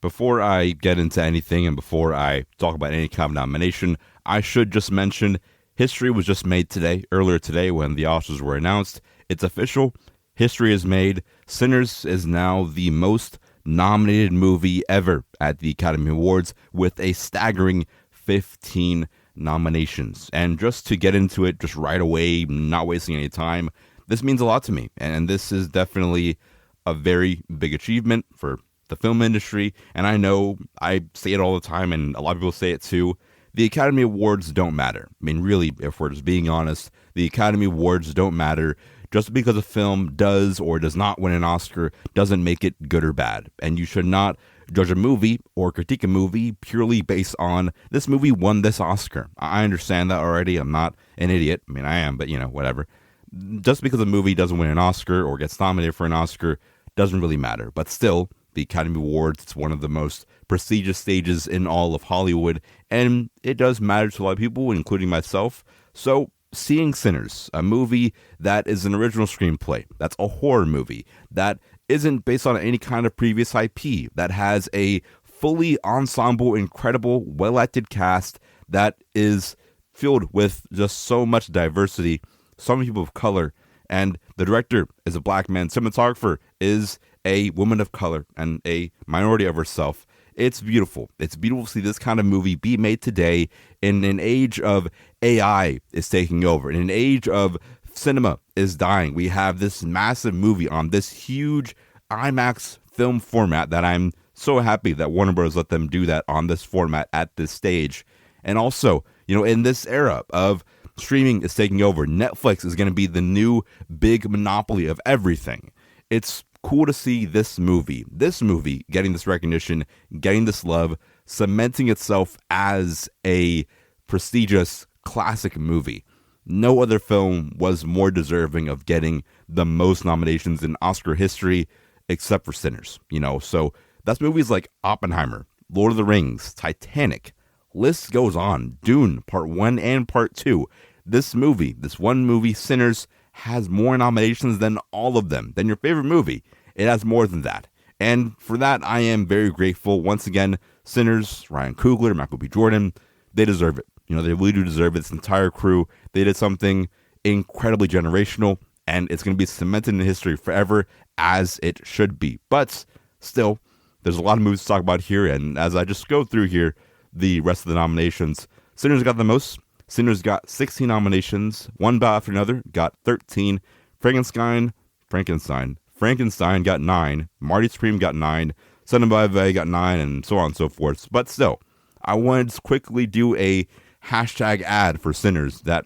before I get into anything and before I talk about any kind of nomination, I should just mention history was just made today, earlier today when the Oscars were announced. It's official. History is made. Sinners is now the most nominated movie ever at the Academy Awards with a staggering 15 nominations. And just to get into it just right away, not wasting any time, this means a lot to me. And this is definitely a very big achievement for the film industry. And I know I say it all the time, and a lot of people say it too. The Academy Awards don't matter. I mean, really, if we're just being honest, the Academy Awards don't matter. Just because a film does or does not win an Oscar doesn't make it good or bad. And you should not judge a movie or critique a movie purely based on this movie won this Oscar. I understand that already. I'm not an idiot. I mean, I am, but whatever. Just because a movie doesn't win an Oscar or gets nominated for an Oscar doesn't really matter. But still, the Academy Awards, it's one of the most prestigious stages in all of Hollywood, and it does matter to a lot of people, including myself. So, seeing Sinners, a movie that is an original screenplay, that's a horror movie, that isn't based on any kind of previous IP, that has a fully ensemble, incredible, well-acted cast that is filled with just so much diversity, so many people of color, and the director is a black man, cinematographer is a woman of color and a minority of herself. It's beautiful. It's beautiful to see this kind of movie be made today in an age of AI is taking over, in an age of cinema is dying. We have this massive movie on this huge IMAX film format that I'm so happy that Warner Bros. Let them do that on this format at this stage. And also, in this era of streaming is taking over, Netflix is going to be the new big monopoly of everything. It's cool to see this movie getting this recognition, getting this love, cementing itself as a prestigious classic movie. No other film was more deserving of getting the most nominations in Oscar history except for Sinners. So that's movies like Oppenheimer, Lord of the Rings, Titanic, list goes on, Dune, Part 1 and Part 2. This one movie, Sinners, has more nominations than all of them, than your favorite movie. It has more than that. And for that, I am very grateful. Once again, Sinners, Ryan Coogler, Michael B. Jordan, they deserve it. They really do deserve it. This entire crew, they did something incredibly generational, and it's going to be cemented in history forever, as it should be. But still, there's a lot of movies to talk about here, and as I just go through here, the rest of the nominations, Sinners got the most. Sinners got 16 nominations, one battle after another, got 13. Frankenstein got 9. Marty Supreme got 9. Son of Bave got 9, and so on and so forth. But still, I wanted to quickly do a hashtag ad for Sinners that,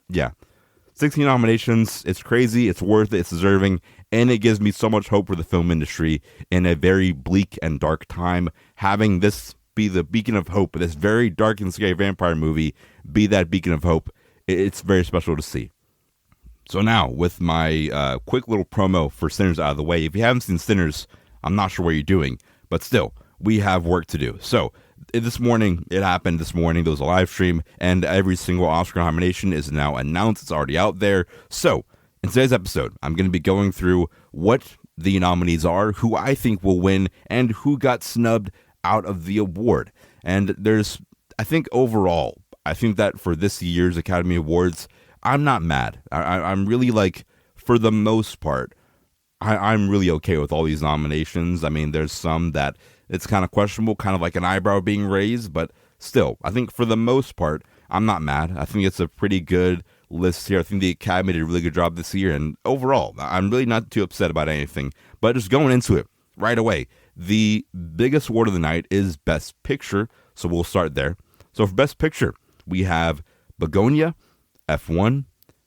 16 nominations. It's crazy. It's worth it. It's deserving. And it gives me so much hope for the film industry in a very bleak and dark time. Having this be the beacon of hope, this very dark and scary vampire movie be that beacon of hope, it's very special to see. So now, with my quick little promo for Sinners out of the way, if you haven't seen Sinners, I'm not sure what you're doing, but still, we have work to do. So, it happened this morning, there was a live stream, and every single Oscar nomination is now announced, it's already out there. So, in today's episode, I'm going to be going through what the nominees are, who I think will win, and who got snubbed out of the award. And I think that for this year's Academy Awards, I'm not mad. I'm really for the most part, I'm really okay with all these nominations. I mean, there's some that it's kind of questionable, kind of like an eyebrow being raised, but still, I think for the most part, I'm not mad. I think it's a pretty good list here. I think the Academy did a really good job this year, and overall, I'm really not too upset about anything. But just going into it right away, the biggest award of the night is Best Picture, so we'll start there. So for Best Picture, we have Begonia, F1,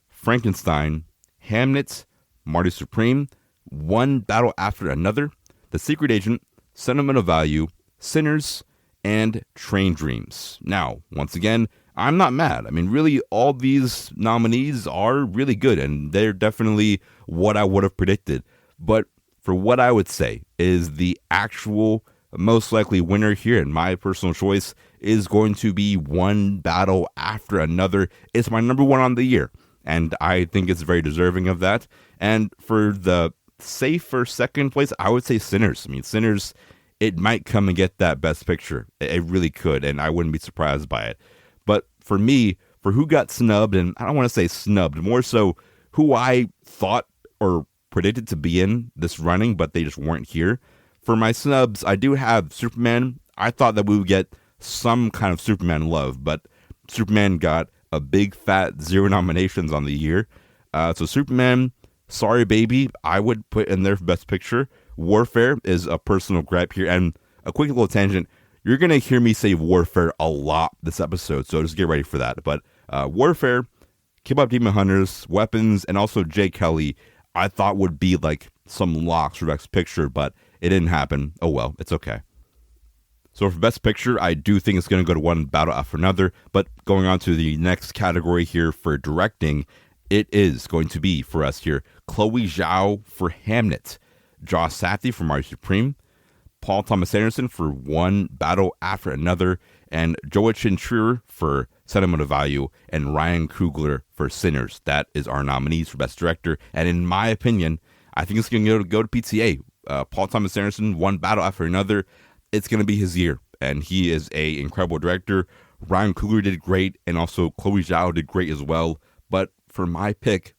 Frankenstein, Hamnet, Marty Supreme, One Battle After Another, The Secret Agent, Sentimental Value, Sinners, and Train Dreams. Now, once again, I'm not mad. I mean, really, all these nominees are really good, and they're definitely what I would have predicted. But for what I would say is the actual most likely winner here, in my personal choice, is going to be One Battle After Another. It's my number one on the year, and I think it's very deserving of that. And for the safer second place, I would say Sinners. I mean, Sinners it might come and get that Best Picture. It really could, and I wouldn't be surprised by it. But for me, for who got snubbed, and I don't want to say snubbed, more so who I thought or predicted to be in this running, but they just weren't here. For my snubs, I do have Superman. I thought that we would get some kind of Superman love, but Superman got a big fat 0 nominations on the year. So Superman, sorry baby, I would put in there for Best Picture. Warfare is a personal gripe here, and a quick little tangent. You're going to hear me say Warfare a lot this episode, so just get ready for that. But Warfare, K-pop Demon Hunters, Weapons, and also Jay Kelly, I thought would be like some locks for Best Picture, but it didn't happen. Oh well, it's okay. So for Best Picture, I do think it's going to go to one battle after another, but going on to the next category here for directing, it is going to be for us here, Chloe Zhao for Hamnet, Josh Sathi for Marty Supreme, Paul Thomas Anderson for One Battle After Another, and Joachim Trier for Sentimental Value, and Ryan Coogler for Sinners. That is our nominees for Best Director, and in my opinion, I think it's going to go to PTA. Paul Thomas Anderson, One Battle After Another, it's going to be his year, and he is a incredible director. Ryan Coogler did great, and also Chloe Zhao did great as well, but for my pick,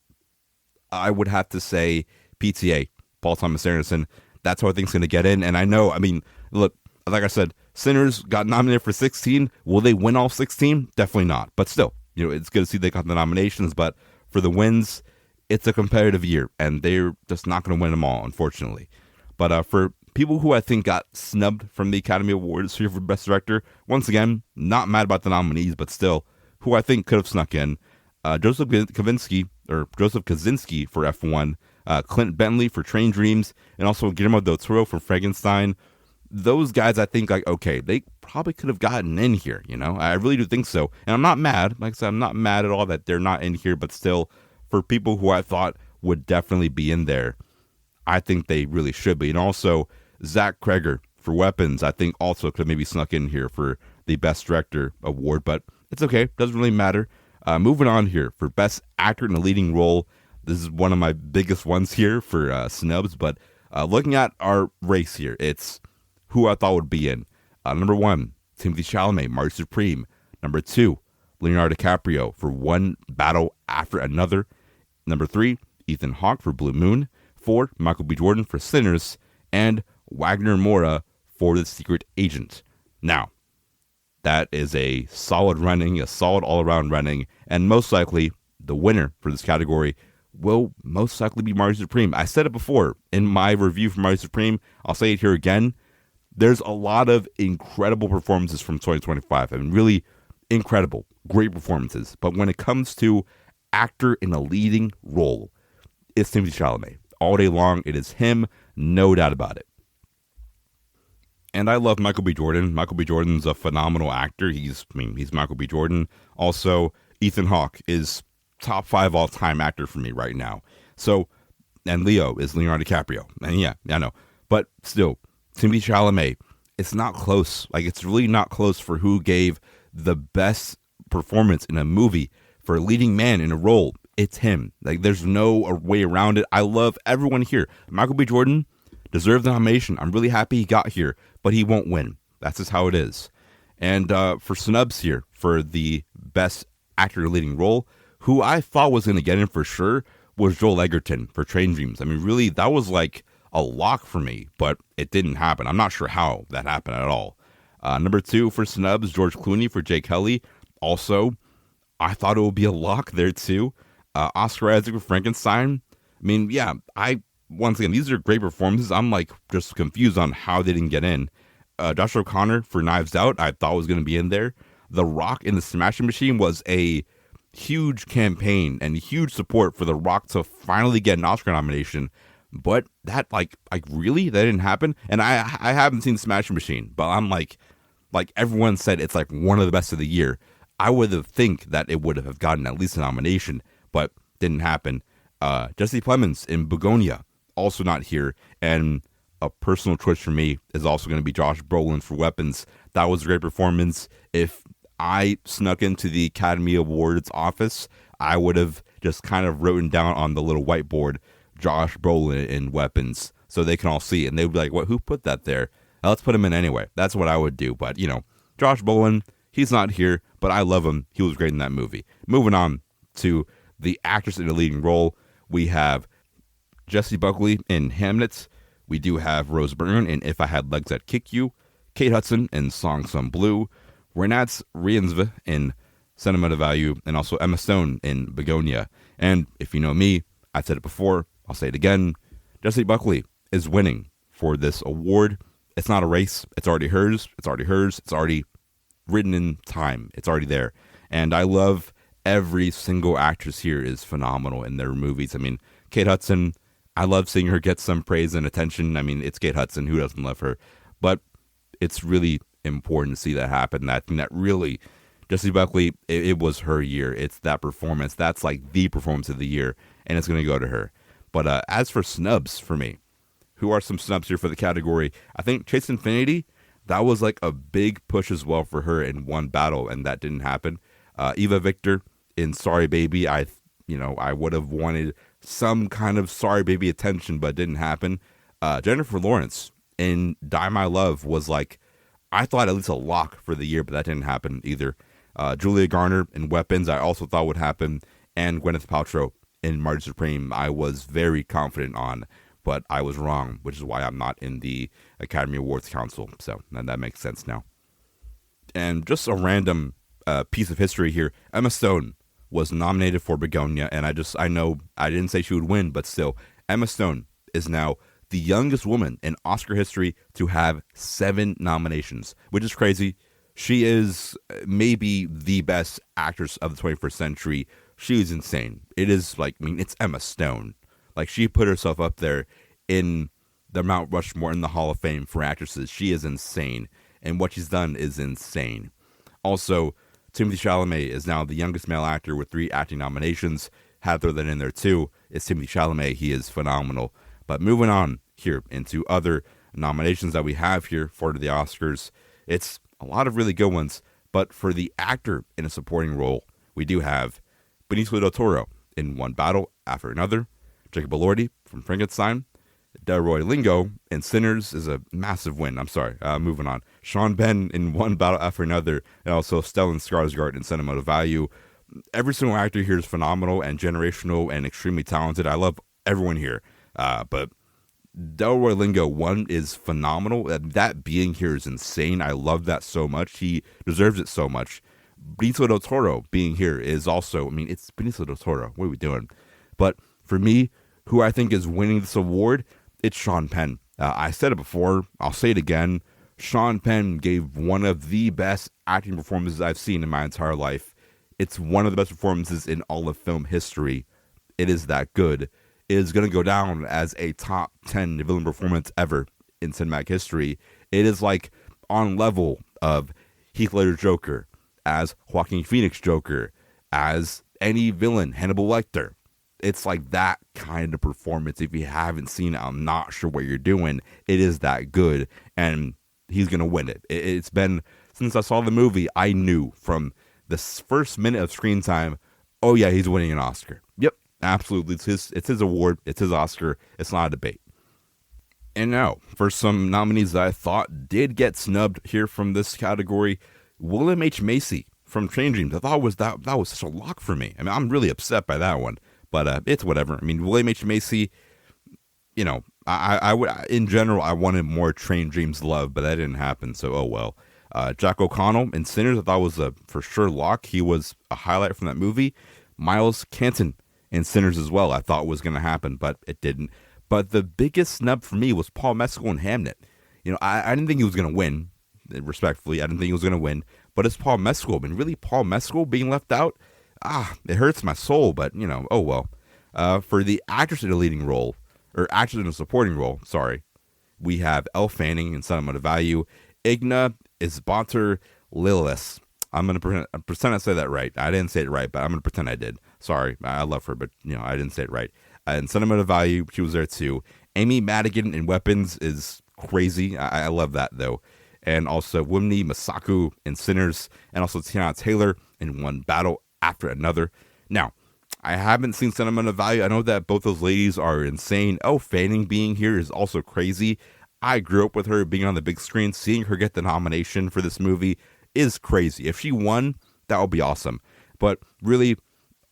I would have to say PTA, Paul Thomas Anderson. That's how I think it's going to get in. And I know, I mean, look, like I said, Sinners got nominated for 16. Will they win all 16? Definitely not. But still, it's good to see they got the nominations. But for the wins, it's a competitive year, and they're just not going to win them all, unfortunately. But for people who I think got snubbed from the Academy Awards here for Best Director, once again, not mad about the nominees, but still, who I think could have snuck in. Joseph Kosinski for F1, Clint Bentley for Train Dreams, and also Guillermo del Toro for Frankenstein. Those guys, I think, okay, they probably could have gotten in here, I really do think so. And I'm not mad. Like I said, I'm not mad at all that they're not in here, but still, for people who I thought would definitely be in there, I think they really should be. And also, Zach Kreger for Weapons, I think also could have maybe snuck in here for the Best Director award, but it's okay. Doesn't really matter. Moving on here for Best Actor in a Leading Role. This is one of my biggest ones here for snubs, but looking at our race here, it's who I thought would be in. Number 1, Timothée Chalamet, Marty Supreme. Number 2, Leonardo DiCaprio for One Battle After Another. Number 3, Ethan Hawke for Blue Moon. 4, Michael B. Jordan for Sinners. And Wagner Moura for The Secret Agent. Now, that is a solid running, a solid all-around running, and most likely the winner for this category will most likely be Marty Supreme. I said it before in my review for Marty Supreme. I'll say it here again. There's a lot of incredible performances from 2025. I mean, really incredible, great performances. But when it comes to actor in a leading role, it's Timothée Chalamet. All day long, it is him, no doubt about it. And I love Michael B. Jordan. Michael B. Jordan's a phenomenal actor. He's Michael B. Jordan. Also, Ethan Hawke is top 5 all-time actor for me right now. So, and Leo is Leonardo DiCaprio. And yeah, I know. But still, Timothée Chalamet, it's not close. Like, it's really not close for who gave the best performance in a movie for a leading man in a role. It's him. Like, there's no way around it. I love everyone here. Michael B. Jordan deserved the nomination. I'm really happy he got here, but he won't win. That's just how it is. And for snubs here, for the best actor in a leading role, who I thought was going to get in for sure was Joel Edgerton for Train Dreams. I mean, really, that was like a lock for me, but it didn't happen. I'm not sure how that happened at all. Number 2 for snubs, George Clooney for Jay Kelly. Also, I thought it would be a lock there too. Oscar Isaac for Frankenstein. I mean, yeah, once again, these are great performances. I'm like just confused on how they didn't get in. Josh O'Connor for Knives Out, I thought was going to be in there. The Rock in the Smashing Machine was a huge campaign and huge support for The Rock to finally get an Oscar nomination. But that, like really, that didn't happen. And I haven't seen Smashing Machine, but I'm like everyone said it's like one of the best of the year. I would have think that it would have gotten at least a nomination, but didn't happen. Jesse Plemons in Begonia, also not here. And a personal choice for me is also going to be Josh Brolin for Weapons. That was a great performance. If I snuck into the Academy Awards office, I would have just kind of written down on the little whiteboard Josh Brolin in Weapons so they can all see it. And they would be like, "What? Who put that there?" Let's put him in anyway. That's what I would do. But, Josh Brolin, he's not here, but I love him. He was great in that movie. Moving on to the actress in the leading role, we have Jessie Buckley in Hamnet. We do have Rose Byrne in If I Had Legs I'd Kick You. Kate Hudson in Song Some Blue. Renat Riensve in Sentimental Value. And also Emma Stone in Begonia. And if you know me, I've said it before, I'll say it again. Jessie Buckley is winning for this award. It's not a race. It's already hers. It's already hers. It's already written in time. It's already there. And I love every single actress here is phenomenal in their movies. I mean, Kate Hudson, I love seeing her get some praise and attention. I mean, it's Kate Hudson. Who doesn't love her? But it's really important to see that happen. That really, Jessie Buckley, it was her year. It's that performance. That's like the performance of the year. And it's going to go to her. But as for snubs for me, who are some snubs here for the category? I think Chase Infinity, that was like a big push as well for her in one battle, and that didn't happen. Eva Victor in Sorry Baby, I would have wanted some kind of Sorry Baby attention, but it didn't happen. Jennifer Lawrence in Die My Love was like, I thought at least a lock for the year, but that didn't happen either. Julia Garner in Weapons, I also thought would happen. And Gwyneth Paltrow in Marty Supreme, I was very confident on, but I was wrong, which is why I'm not in the Academy Awards Council. So that makes sense now. And just a random piece of history here. Emma Stone was nominated for Begonia, and I know I didn't say she would win, but still, Emma Stone is now the youngest woman in Oscar history to have 7 nominations, which is crazy. She is maybe the best actress of the 21st century. She is insane. It is it's Emma Stone. Like, she put herself up there in the Mount Rushmore in the Hall of Fame for actresses. She is insane, and what she's done is insane. Also, Timothée Chalamet is now the youngest male actor with 3 acting nominations. Had to throw that in there too. It's Timothée Chalamet. He is phenomenal. But moving on here into other nominations that we have here for the Oscars, it's a lot of really good ones. But for the actor in a supporting role, we do have Benicio del Toro in One Battle After Another. Jacob Elordi from Frankenstein. Delroy Lingo in Sinners is a massive win. I'm sorry. Moving on. Sean Penn in One Battle After Another. And also Stellan Skarsgård in Sentimental Value. Every single actor here is phenomenal and generational and extremely talented. I love everyone here. But Delroy Lingo, one, is phenomenal. That being here is insane. I love that so much. He deserves it so much. Benicio del Toro being here is also, it's Benicio del Toro. What are we doing? But for me, who I think is winning this award, it's Sean Penn. I said it before. I'll say it again. Sean Penn gave one of the best acting performances I've seen in my entire life. It's one of the best performances in all of film history. It is that good. It is going to go down as a top 10 villain performance ever in cinematic history. It is like on level of Heath Ledger's Joker, as Joaquin Phoenix Joker, as any villain, Hannibal Lecter. It's like that kind of performance. If you haven't seen it, I'm not sure what you're doing. It is that good, and he's going to win it. It's been, since I saw the movie, I knew from the first minute of screen time, oh yeah, he's winning an Oscar. Yep, absolutely. It's his award. It's his Oscar. It's not a debate. And now, for some nominees that I thought did get snubbed here from this category, William H. Macy from Train Dreams. I thought that was such a lock for me. I'm really upset by that one. But it's whatever. William H. Macy, I would, in general, I wanted more Train Dreams love, but that didn't happen, so oh well. Jack O'Connell in Sinners, I thought was a for sure lock. He was a highlight from that movie. Miles Canton in Sinners as well, I thought was going to happen, but it didn't. But the biggest snub for me was Paul Mescal in Hamnet. I didn't think he was going to win, respectfully. I didn't think he was going to win, but it's Paul Mescal. Really, Paul Mescal being left out? It hurts my soul, but, oh well. For the actress in a leading role, or actress in a supporting role, sorry, we have Elle Fanning in Sentimental Value, Igna Isbanter Lilis. I'm going to pretend I said that right. I didn't say it right, but I'm going to pretend I did. Sorry, I love her, but, I didn't say it right. In Sentimental Value, she was there too. Amy Madigan in Weapons is crazy. I love that, though. And also Wunmi Masaku in Sinners, and also Tiana Taylor in One Battle After Another. Now, I haven't seen Sentimental Value. I know that both those ladies are insane. Elle Fanning being here is also crazy. I grew up with her being on the big screen. Seeing her get the nomination for this movie is crazy. If she won, that would be awesome. But really,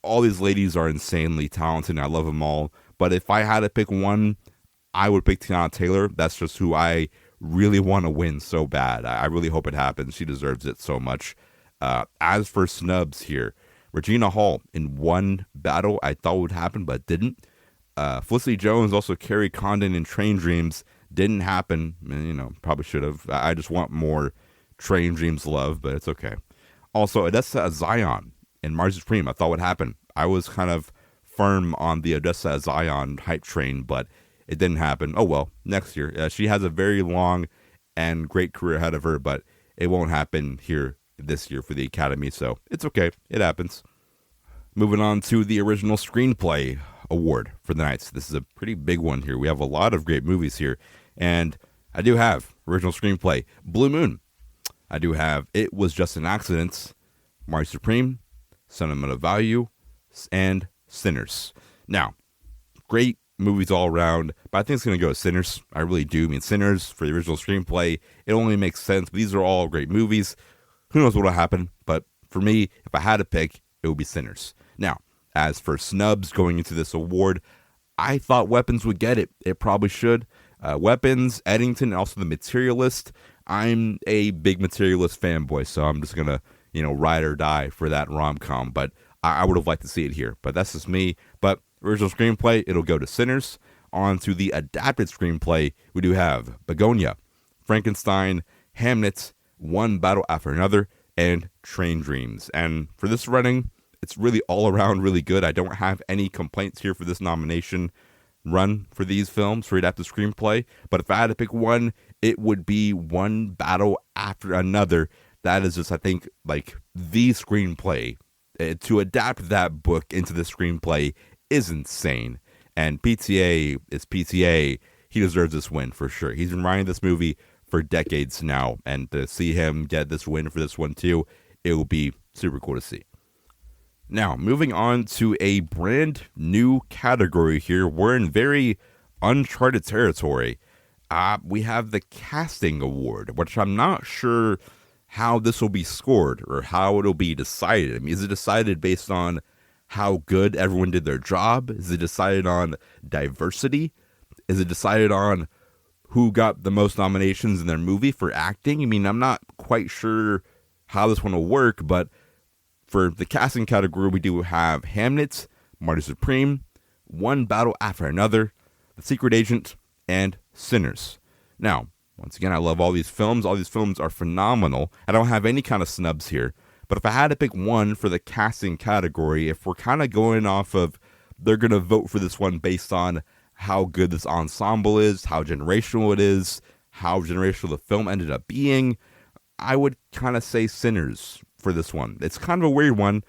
all these ladies are insanely talented, and I love them all. But if I had to pick one, I would pick Tiana Taylor. That's just who I really want to win so bad. I really hope it happens. She deserves it so much. As for snubs here, Regina Hall in one battle I thought would happen, but didn't. Felicity Jones, also Carrie Condon in Train Dreams, didn't happen. Probably should have. I just want more Train Dreams love, but it's okay. Also, Odessa Zion in Mars Supreme, I thought would happen. I was kind of firm on the Odessa Zion hype train, but it didn't happen. Oh well, next year. She has a very long and great career ahead of her, but it won't happen here this year for the Academy, so it's okay. It happens. Moving on to the original screenplay award for the night. This is a pretty big one here. We have a lot of great movies here, and I do have original screenplay, Blue Moon. I do have It Was Just an Accident, Mari Supreme, Sentiment of Value, and Sinners. Now, great movies all around, but I think it's going to go to Sinners. I really do. I mean, Sinners, for the original screenplay, it only makes sense. But these are all great movies. Who knows what will happen? But for me, if I had to pick, it would be Sinners. Now, as for snubs going into this award, I thought Weapons would get it. It probably should. Weapons, Eddington, and also The Materialist. I'm a big Materialist fanboy, so I'm just going to, ride or die for that rom-com. But I would have liked to see it here. But that's just me. But original screenplay, it'll go to Sinners. On to the adapted screenplay, we do have Begonia, Frankenstein, Hamnet, One Battle After Another, and Train Dreams. And for this running, it's really all around really good. I don't have any complaints here for this nomination run for these films for adapted screenplay. But if I had to pick one, it would be One Battle After Another. That is just, I think, like the screenplay. To adapt that book into the screenplay is insane. And PTA is PTA. He deserves this win for sure. He's been writing this movie for decades now, and to see him get this win for this one too, it will be super cool to see. Now, moving on to a brand new category here. We're in very uncharted territory. We have the Casting Award, which I'm not sure how this will be scored or how it'll be decided. I mean, is it decided based on how good everyone did their job? Is it decided on diversity? Is it decided on who got the most nominations in their movie for acting? I mean, I'm not quite sure how this one will work, but for the casting category, we do have Hamnet, Marty Supreme, One Battle After Another, The Secret Agent, and Sinners. Now, once again, I love all these films. All these films are phenomenal. I don't have any kind of snubs here. But if I had to pick one for the casting category, if we're kind of going off of they're going to vote for this one based on how good this ensemble is, how generational it is, how generational the film ended up being, I would kind of say Sinners for this one. It's kind of a weird one,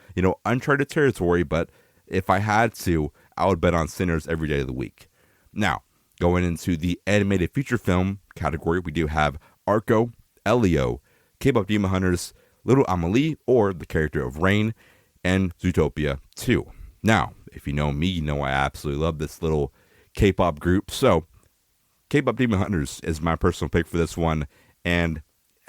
uncharted territory, but if I had to, I would bet on Sinners every day of the week. Now, going into the animated feature film category, we do have Arco, Elio, K-pop Demon Hunters, Little Amelie, or the character of Rain, and Zootopia 2. Now, if you know me, you know I absolutely love this little K-pop group. So, K-pop Demon Hunters is my personal pick for this one, and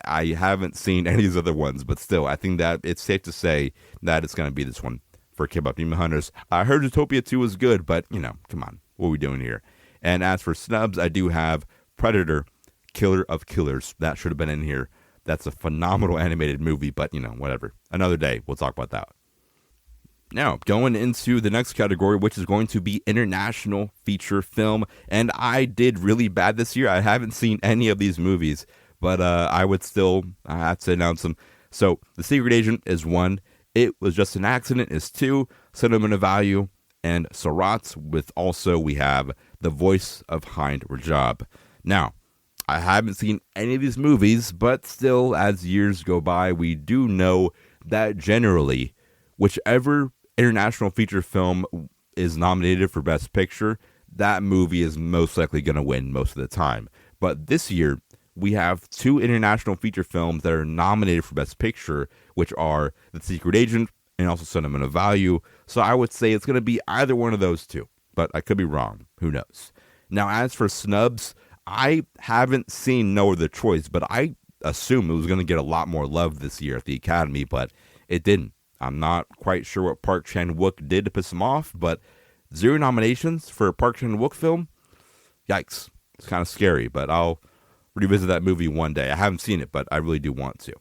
I haven't seen any of these other ones, but still, I think that it's safe to say that it's going to be this one for K-pop Demon Hunters. I heard Zootopia 2 was good, but, come on, what are we doing here? And as for snubs, I do have Predator, Killer of Killers. That should have been in here. That's a phenomenal animated movie, but, whatever. Another day, we'll talk about that. Now, going into the next category, which is going to be international feature film. And I did really bad this year. I haven't seen any of these movies, but I have to announce them. So, The Secret Agent is 1. It Was Just an Accident is 2. Sentiment of Value and Sarat, with also we have The Voice of Hind Rajab. Now, I haven't seen any of these movies, but still, as years go by, we do know that generally, whichever international feature film is nominated for Best Picture, that movie is most likely going to win most of the time. But this year, we have 2 international feature films that are nominated for Best Picture, which are The Secret Agent and also Sentiment of Value. So I would say it's going to be either one of those two, but I could be wrong. Who knows? Now, as for snubs, I haven't seen No Other Choice, but I assumed it was going to get a lot more love this year at the Academy, but it didn't. I'm not quite sure what Park Chan-wook did to piss him off, but 0 nominations for a Park Chan-wook film? Yikes. It's kind of scary, but I'll revisit that movie one day. I haven't seen it, but I really do want to.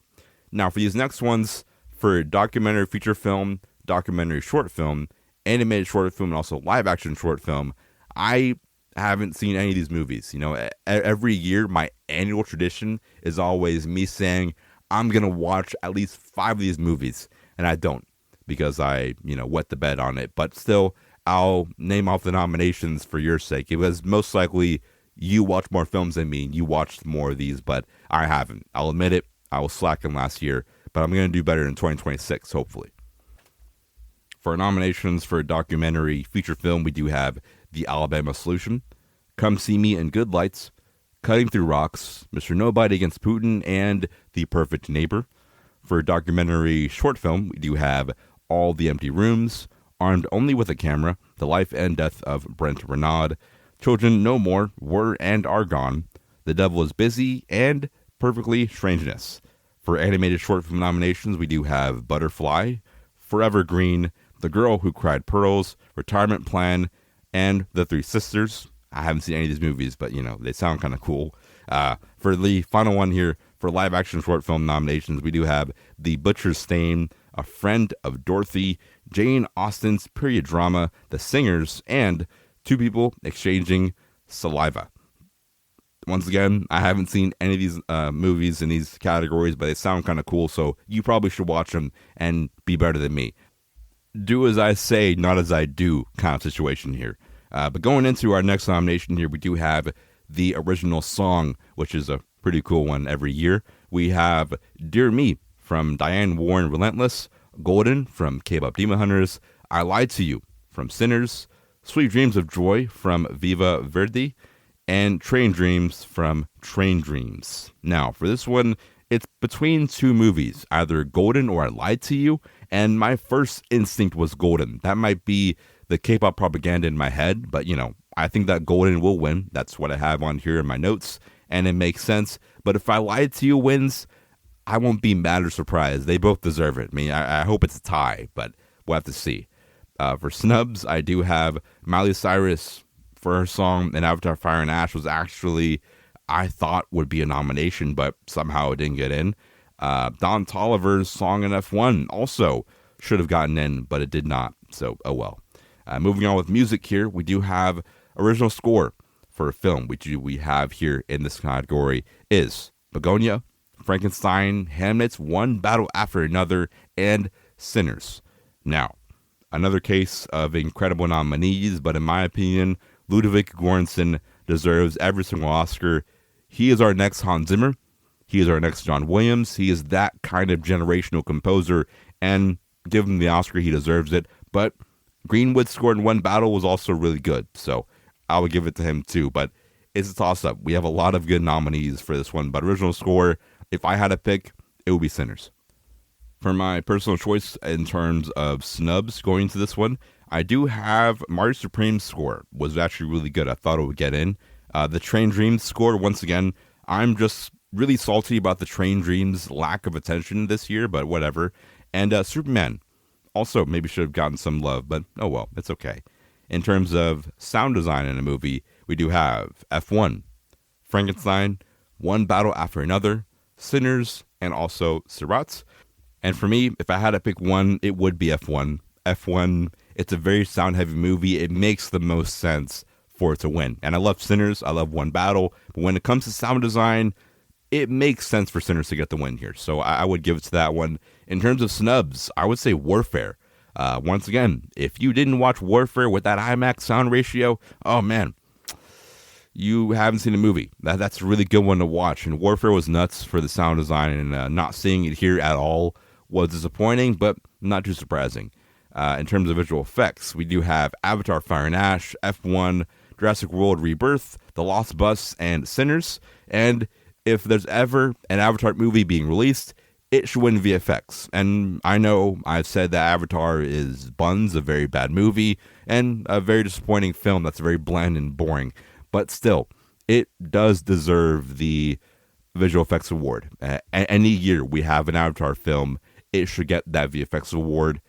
Now, for these next ones, for documentary feature film, documentary short film, animated short film, and also live action short film, I haven't seen any of these movies. You know, every year, my annual tradition is always me saying, I'm going to watch at least 5 of these movies. And I don't, because I, wet the bed on it. But still, I'll name off the nominations for your sake. It was most likely you watch more films than me, and you watched more of these, but I haven't. I'll admit it. I was slacking last year, but I'm going to do better in 2026, hopefully. For nominations for documentary feature film, we do have The Alabama Solution, Come See Me in Good Lights, Cutting Through Rocks, Mr. Nobody Against Putin, and The Perfect Neighbor. For documentary short film, we do have All the Empty Rooms, Armed Only with a Camera, The Life and Death of Brent Renaud, Children No More, Were and Are Gone, The Devil is Busy, and Perfectly Strangeness. For animated short film nominations, we do have Butterfly, Forever Green, The Girl Who Cried Pearls, Retirement Plan, and The Three Sisters. I haven't seen any of these movies, but, they sound kind of cool. For the final one here, for live action short film nominations, we do have The Butcher's Stain, A Friend of Dorothy, Jane Austen's period drama, The Singers, and Two People Exchanging Saliva. Once again, I haven't seen any of these movies in these categories, but they sound kind of cool, so you probably should watch them and be better than me. Do as I say, not as I do kind of situation here. But going into our next nomination here, we do have the original song, which is a pretty cool one every year. We have Dear Me from Diane Warren Relentless, Golden from K-Pop Demon Hunters, I Lied to You from Sinners, Sweet Dreams of Joy from Viva Verdi, and Train Dreams from Train Dreams. Now, for this one, it's between 2 movies, either Golden or I Lied to You, and my first instinct was Golden. That might be the K-pop propaganda in my head, but I think that Golden will win. That's what I have on here in my notes, and it makes sense. But if I Lied to You wins, I won't be mad or surprised. They both deserve it. I mean, I hope it's a tie, but we'll have to see. For Snubs, I do have Miley Cyrus for her song, and Avatar Fire and Ash was actually, I thought would be a nomination, but somehow it didn't get in. Don Toliver's song in F1 also should have gotten in, but it did not, so oh well. Moving on with music here, we do have original score for a film, which we have here in this category is Begonia, Frankenstein, Hamlet's One Battle After Another, and Sinners. Now, another case of incredible nominees, but in my opinion, Ludwig Göransson deserves every single Oscar. He is our next Hans Zimmer. He is our next John Williams. He is that kind of generational composer, and give him the Oscar, he deserves it. But Greenwood's score in One Battle was also really good, so I would give it to him too. But it's a toss-up. We have a lot of good nominees for this one, but original score, if I had to pick, it would be Sinners. For my personal choice in terms of snubs going into this one, I do have Mario Supreme's score was actually really good. I thought it would get in. The Train Dreams score, once again, I'm just really salty about the Train Dreams lack of attention this year, but whatever. And Superman also maybe should have gotten some love, but oh well, it's okay. In terms of sound design in a movie, we do have F1, Frankenstein, One Battle After Another, Sinners, and also Sirat. And for me, if I had to pick one, it would be F1. F1, it's a very sound-heavy movie. It makes the most sense for it to win. And I love Sinners. I love One Battle. But when it comes to sound design, it makes sense for Sinners to get the win here. So I would give it to that one. In terms of snubs, I would say Warfare. Once again, if you didn't watch Warfare with that IMAX sound ratio, oh man, you haven't seen the movie. That's a really good one to watch. And Warfare was nuts for the sound design, and not seeing it here at all was disappointing, but not too surprising. In terms of visual effects, we do have Avatar Fire and Ash, F1, Jurassic World Rebirth, The Lost Bus, and Sinners. And if there's ever an Avatar movie being released, it should win VFX. And I know I've said that Avatar is buns, a very bad movie, and a very disappointing film that's very bland and boring. But still, it does deserve the visual effects award. Any year we have an Avatar film, it should get that VFX award.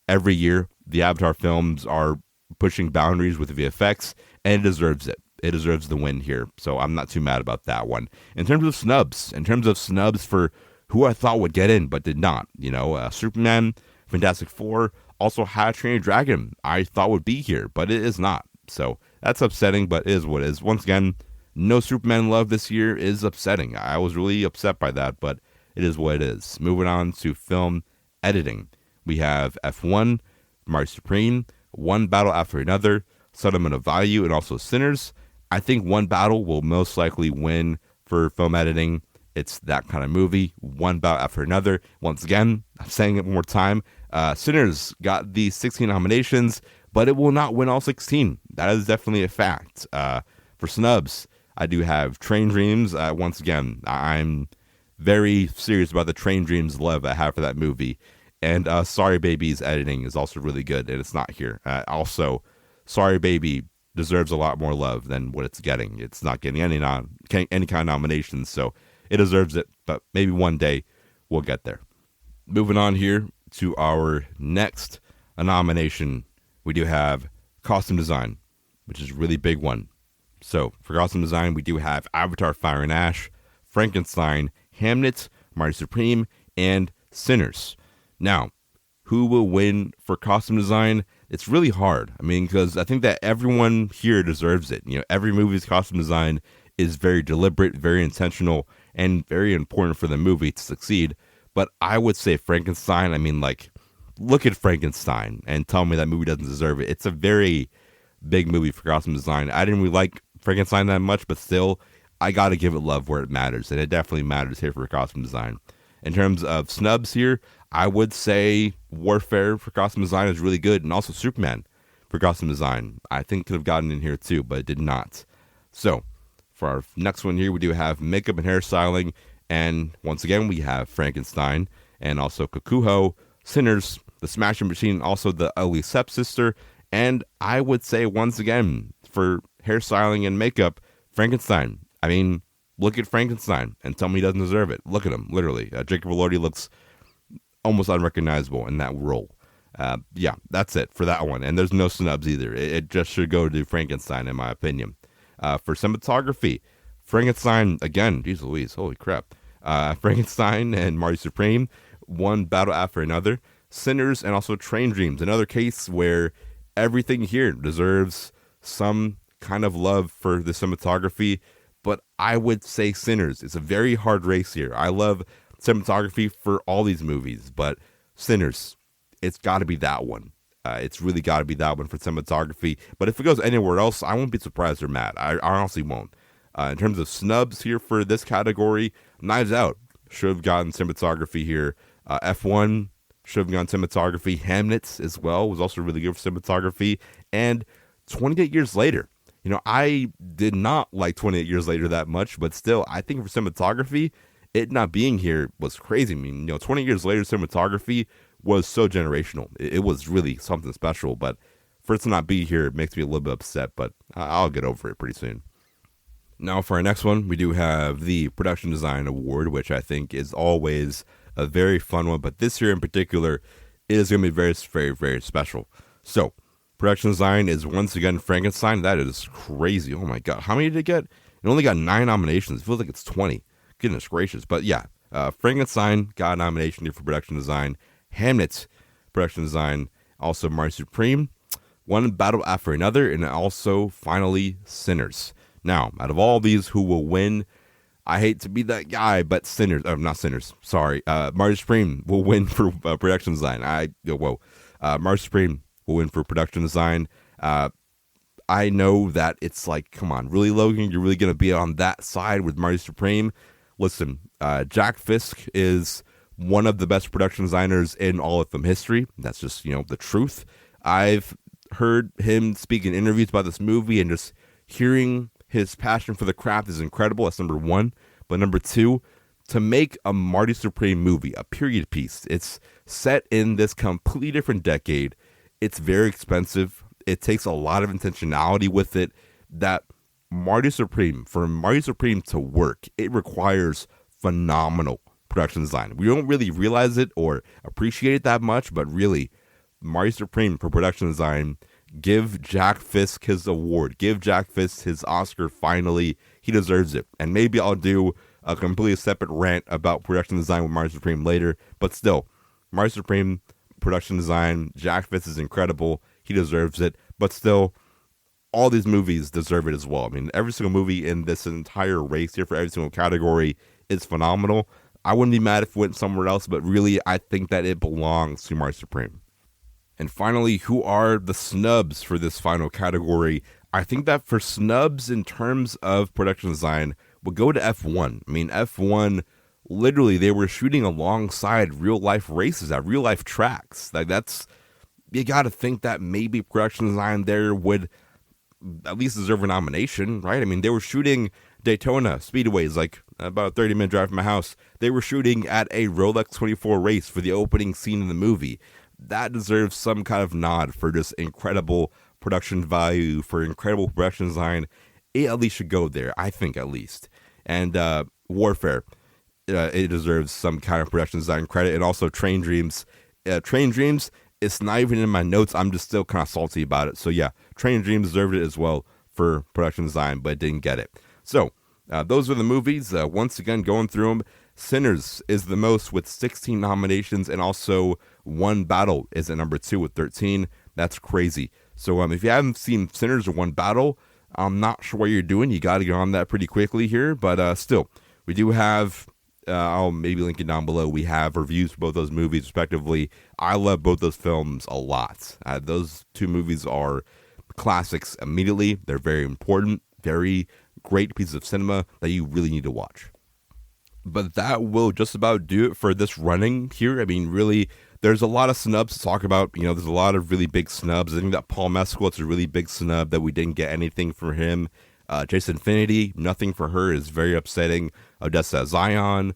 Every year, the Avatar films are pushing boundaries with VFX, and it deserves it. It deserves the win here, so I'm not too mad about that one. In terms of snubs for who I thought would get in but did not, Superman, Fantastic Four, also How to Train Your Dragon, I thought would be here, but it is not. So that's upsetting, but it is what it is. Once again, no Superman love this year is upsetting. I was really upset by that, but it is what it is. Moving on to film editing. We have F1, Mario Supreme, One Battle After Another, Settlement of Value, and also Sinners. I think One Battle will most likely win for film editing. It's that kind of movie. One Battle After Another. Once again, I'm saying it one more time. Sinners got the 16 nominations, but it will not win all 16. That is definitely a fact. For snubs, I do have Train Dreams. Once again, I'm very serious about the Train Dreams love I have for that movie. And Sorry Baby's editing is also really good, and it's not here. Also, Sorry Baby deserves a lot more love than what it's getting. It's not getting any kind of nominations, so it deserves it, but maybe one day we'll get there. Moving on here to our next nomination, we do have costume design, which is a really big one. So for costume design, we do have Avatar Fire and Ash, Frankenstein, Hamnet, Mario Supreme, and Sinners. Now, who will win for costume design? It's really hard. I mean, because I think that everyone here deserves it. Every movie's costume design is very deliberate, very intentional, and very important for the movie to succeed. But I would say Frankenstein. I mean, look at Frankenstein and tell me that movie doesn't deserve it. It's a very big movie for costume design. I didn't really like Frankenstein that much, but still, I got to give it love where it matters, and it definitely matters here for costume design. In terms of snubs here, I would say Warfare for costume design is really good, and also Superman for costume design. I think could have gotten in here too, but it did not. So, for our next one here, we do have makeup and hairstyling, and once again, we have Frankenstein, and also Kakuho, Sinners, The Smashing Machine, also the Ugly Stepsister, and I would say once again, for hairstyling and makeup, Frankenstein. I mean, look at Frankenstein and tell me he doesn't deserve it. Look at him, literally. Jacob Elordi looks almost unrecognizable in that role. Yeah, that's it for that one. And there's no snubs either. It just should go to Frankenstein, in my opinion. For cinematography, Frankenstein, again, geez Louise, holy crap. Frankenstein and Mario Supreme, One Battle After Another, Sinners, and also Train Dreams. Another case where everything here deserves some kind of love for the cinematography, but I would say Sinners. It's a very hard race here. I love cinematography for all these movies, but Sinners, it's got to be that one. It's really got to be that one for cinematography. But if it goes anywhere else, I won't be surprised or mad. I honestly won't. In terms of snubs here for this category, Knives Out should have gotten cinematography here. F1 should have gotten cinematography. Hamnet as well was also really good for cinematography. And 28 Years Later. I did not like 28 Years Later that much, but still, I think for cinematography, it not being here was crazy. I mean, 20 Years Later cinematography was so generational. It was really something special, but for it to not be here, it makes me a little bit upset, but I'll get over it pretty soon. Now for our next one, we do have the Production Design Award, which I think is always a very fun one, but this year in particular is going to be very, very, very special. So, Production Design is once again Frankenstein. That is crazy. Oh my god. How many did it get? It only got 9 nominations. It feels like it's 20. Goodness gracious. But yeah, Frankenstein got a nomination here for Production Design. Hamnet, Production Design. Also Mario Supreme. One Battle After Another. And also, finally, Sinners. Now, out of all these, who will win? I hate to be that guy, but Sinners. Not Sinners. Sorry. Mario Supreme will win for Production Design. Mario Supreme will win for production design. I know that it's like, come on, really, Logan? You're really going to be on that side with Mario Supreme? Listen, Jack Fisk is one of the best production designers in all of film history. That's just, the truth. I've heard him speak in interviews about this movie, and just hearing his passion for the craft is incredible. That's number one. But number two, to make a Mario Supreme movie, a period piece, it's set in this completely different decade. It's very expensive. It takes a lot of intentionality with it that For Marty Supreme to work, it requires phenomenal production design. We don't really realize it or appreciate it that much, but really, Marty Supreme for production design. Give Jack Fisk his award. Give Jack Fisk his Oscar finally. He deserves it. And maybe I'll do a completely separate rant about production design with Marty Supreme later. But still, Marty Supreme, production design, Jack Fisk is incredible. He deserves it. But still, all these movies deserve it as well. I mean, every single movie in this entire race here for every single category is phenomenal. I wouldn't be mad if it went somewhere else, but really, I think that it belongs to Marty Supreme. And finally, who are the snubs for this final category? I think that for snubs in terms of production design, we'll go to F1. I mean, F1, literally, they were shooting alongside real life races at real life tracks. Like, you got to think that maybe production design there would at least deserve a nomination, right? I mean, they were shooting Daytona Speedways, like about a 30-minute drive from my house. They were shooting at a Rolex 24 race for the opening scene in the movie. That deserves some kind of nod for just incredible production value, for incredible production design. It at least should go there, I think, at least. And Warfare, it deserves some kind of production design credit. And also Train Dreams. Train Dreams, it's not even in my notes. I'm just still kind of salty about it. So yeah, Train Dreams deserved it as well for production design, but didn't get it. So those are the movies. Once again, going through them. Sinners is the most with 16 nominations, and also One Battle is at number 2 with 13. That's crazy. So if you haven't seen Sinners or One Battle, I'm not sure what you're doing. You got to get on that pretty quickly here. But still, we do have, I'll maybe link it down below. We have reviews for both those movies, respectively. I love both those films a lot. Those two movies are classics immediately. They're very important, very great pieces of cinema that you really need to watch. But that will just about do it for this running here. I mean, really, there's a lot of snubs to talk about. You know, there's a lot of really big snubs. I think that Paul Mescal, it's a really big snub that we didn't get anything from him. Jason Finity, nothing for her is very upsetting. Odessa Zion,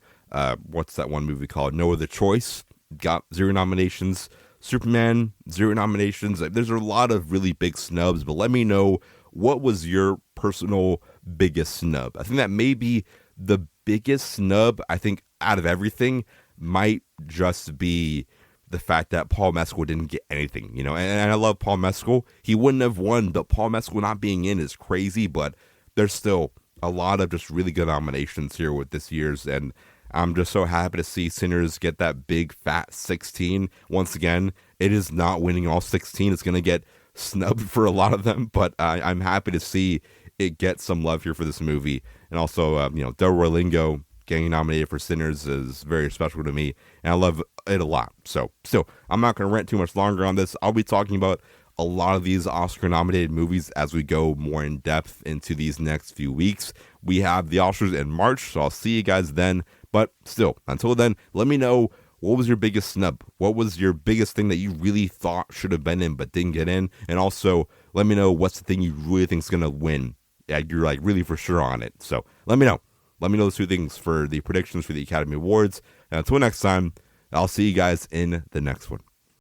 what's that one movie called? No Other Choice, got 0 nominations. Superman, 0 nominations. There's a lot of really big snubs, but let me know, what was your personal biggest snub? I think that maybe the biggest snub, I think, out of everything might just be the fact that Paul Mescal didn't get anything, you know, and I love Paul Mescal. He wouldn't have won, but Paul Mescal not being in is crazy, but there's still a lot of just really good nominations here with this year's, and I'm just so happy to see Sinners get that big fat 16. Once again, it is not winning all 16. It's going to get snubbed for a lot of them, but I'm happy to see it get some love here for this movie. And also, Delroy Lingo getting nominated for Sinners is very special to me, and I love it a lot. So, still, I'm not going to rant too much longer on this. I'll be talking about a lot of these Oscar-nominated movies as we go more in depth into these next few weeks. We have the Oscars in March, so I'll see you guys then. But still, until then, let me know, what was your biggest snub? What was your biggest thing that you really thought should have been in but didn't get in? And also, let me know, what's the thing you really think is going to win? Yeah, you're like really for sure on it. So let me know. Let me know those 2 things for the predictions for the Academy Awards. And until next time, I'll see you guys in the next one.